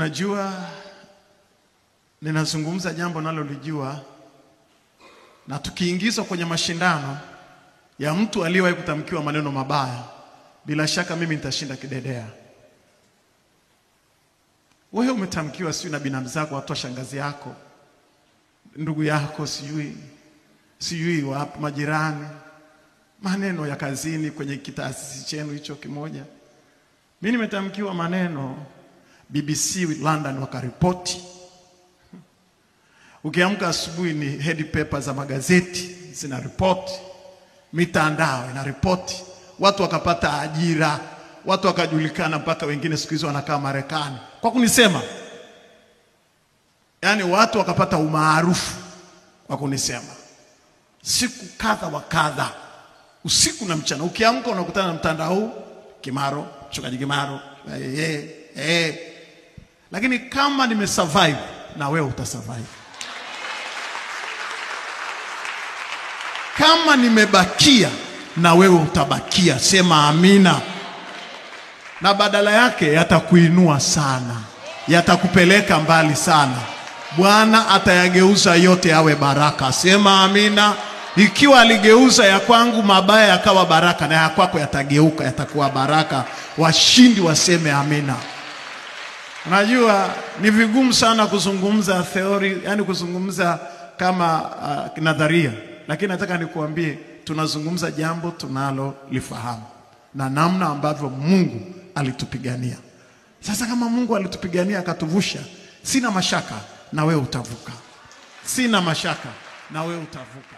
Najua ninazungumza jambo nalolijua, na tukiingizwa kwenye mashindano ya mtu aliyewahi kutamkiwa maneno mabaya, bila shaka mimi nitashinda kidedea. Wewe umetamkiwa sijui na binamu zako, watu wa shangazi yako, ndugu yako, sijui wapi, majirani, maneno ya kazini, kwenye kitaasisi chenu hicho kimoja. Mimi nimetamkiwa maneno, BBC London wakaripoti. Ukiamka asubuhi ni head paper za magazeti zina ripoti, mitandao ina ripoti, watu wakapata ajira, watu wakajulikana, mpaka wengine siku hizo wanakaa Marekani kwa kunisema. Yani watu wakapata umaarufu kwa kunisema. Siku kadha wa kadha, usiku na mchana, ukiamka unakutana na mtandao Kimaro, Mchungaji Kimaro, Lakini kama nimesurvive, na wewe utasurvive. Kama nimebakia, na wewe utabakia. Sema amina. Na badala yake yatakuinua sana, yatakupeleka mbali sana. Bwana atayageuza yote yawe baraka. Sema amina. Ikiwa aligeuza ya kwangu mabaya yakawa baraka, na ya kwako yatageuka yatakuwa baraka. Washindi waseme amina. Unajua ni vigumu sana kuzungumza theory, yani kuzungumza kama nadharia, lakini nataka nikuambie tunazungumza jambo tunalo lifahamu, na namna ambavyo Mungu alitupigania. Sasa kama Mungu alitupigania akatuvusha, sina mashaka na wewe utavuka. Sina mashaka na wewe utavuka.